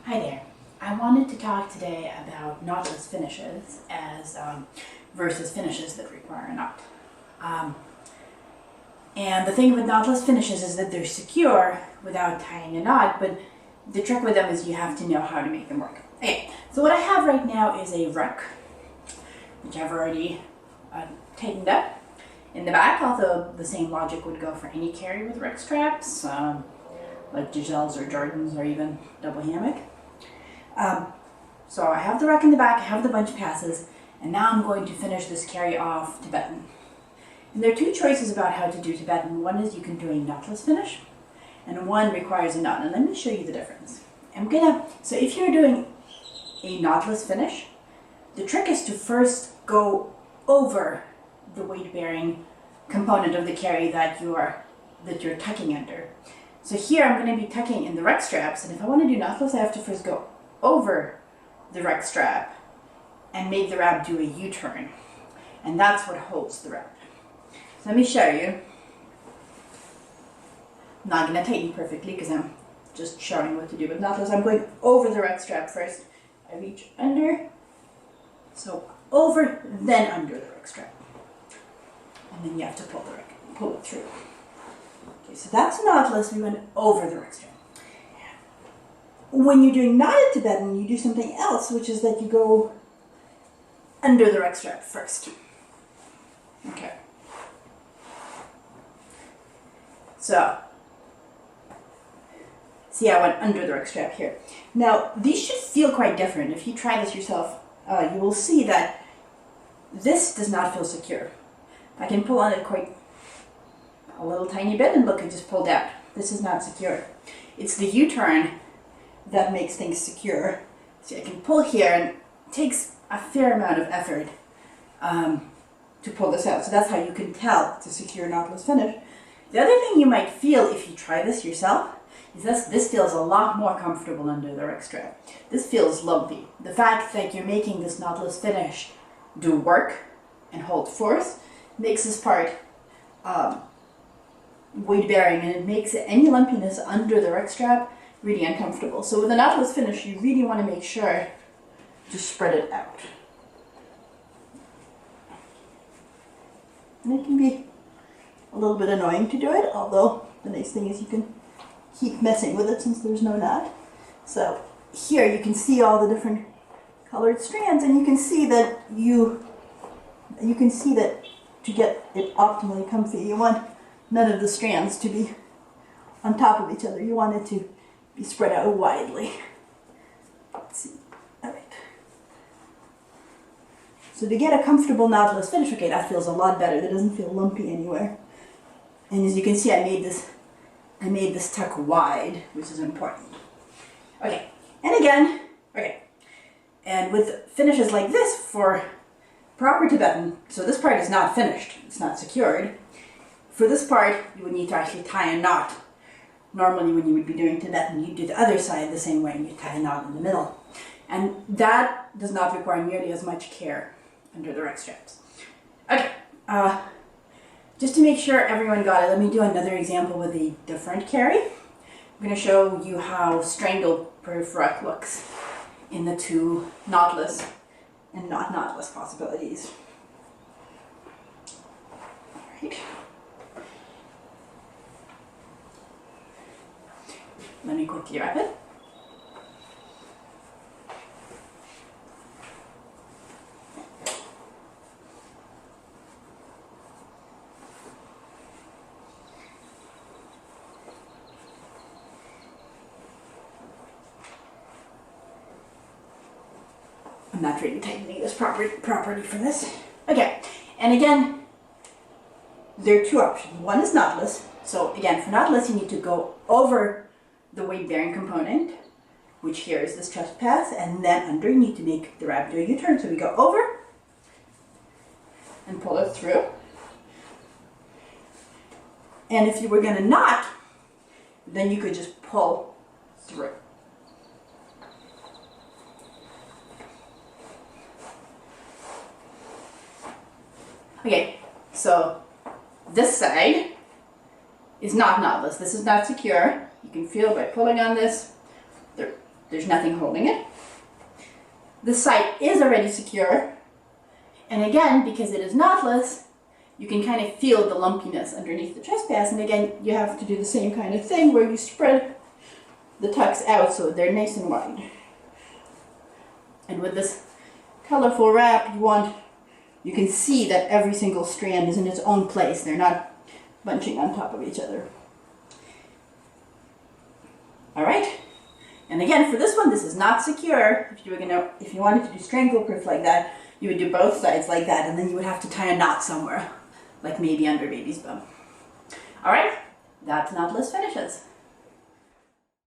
Hi there. I wanted to talk today about knotless finishes versus finishes that require a knot. And the thing with knotless finishes is that they're secure without tying a knot, but the trick with them is you have to know how to make them work. Okay, so what I have right now is a Ruck, which I've already tightened up. In the back, although the same logic would go for any carry with Ruck straps, like Giselle's or Jordan's or even double hammock. So I have the Ruck in the back, I have the bunch passes, and now I'm going to finish this carry off Tibetan. And there are two choices about how to do Tibetan. One is you can do a knotless finish, and one requires a knot. And let me show you the difference. So if you're doing a knotless finish, the trick is to first go over the weight-bearing component of the carry that you're tucking under. So here I'm going to be tucking in the Ruck straps, and if I want to do knotless, I have to first go over the Ruck strap and make the wrap do a U-turn, and that's what holds the wrap. So let me show you. I'm not going to tighten perfectly because I'm just showing what to do with knotless. I'm going over the Ruck strap first. I reach under, so over, then under the Ruck strap, and then you have to pull it through. Okay, so that's knotless. We went over the Ruck strap. When you're doing knotted Tibetan, you do something else, which is that you go under the Ruck strap first. Okay. So, see, I went under the Ruck strap here. Now, these should feel quite different. If you try this yourself, you will see that this does not feel secure. I can pull on it quite a little tiny bit, and look, it just pulled out. This is not secure. It's the U-turn that makes things secure. See, I can pull here, and it takes a fair amount of effort to pull this out. So that's how you can tell it's a secure knotless finish. The other thing you might feel if you try this yourself is this feels a lot more comfortable under the Ruck strap. This feels lumpy. The fact that you're making this knotless finish do work and hold force makes this part weight bearing, and it makes any lumpiness under the Ruck strap really uncomfortable. So with a knotless finish, you really want to make sure to spread it out. And it can be a little bit annoying to do it, although the nice thing is you can keep messing with it since there's no knot. So here you can see all the different colored strands, and you can see that to get it optimally comfy, you want none of the strands to be on top of each other. You want it to be spread out widely. Let's see. All right. So to get a comfortable knotless finish, okay, that feels a lot better. That doesn't feel lumpy anywhere. And as you can see, I made this tuck wide, which is important. Okay, and again, okay, and with finishes like this for proper Tibetan, so this part is not finished, it's not secured. For this part, you would need to actually tie a knot. Normally when you would be doing Tibetan, you do the other side the same way, and you tie a knot in the middle. And that does not require nearly as much care under the Ruck straps. Okay, just to make sure everyone got it, let me do another example with a different carry. I'm going to show you how Strangleproof Ruck looks in the two knotless and not knotless possibilities. All right. Let me quickly wrap it. I'm not really tightening this properly for this. Okay, and again, there are two options. One is knotless. So again, for knotless, you need to go over the weight-bearing component, which here is this chest pass, and then under you need to make the wrap do a U-turn. So we go over and pull it through. And if you were going to knot, then you could just pull through. Okay, so this side is not knotless. This is not secure. You can feel by pulling on this, the There's nothing holding it. The site is already secure. And again, because it is knotless, you can kind of feel the lumpiness underneath the trespass. And again, you have to do the same kind of thing where you spread the tucks out so they're nice and wide. And with this colorful wrap, you can see that every single strand is in its own place. They're not bunching on top of each other. All right. And again, for this one, this is not secure. If you wanted to do Strangleproof like that, you would do both sides like that, and then you would have to tie a knot somewhere, like maybe under baby's bum. All right, that's Knotless finishes.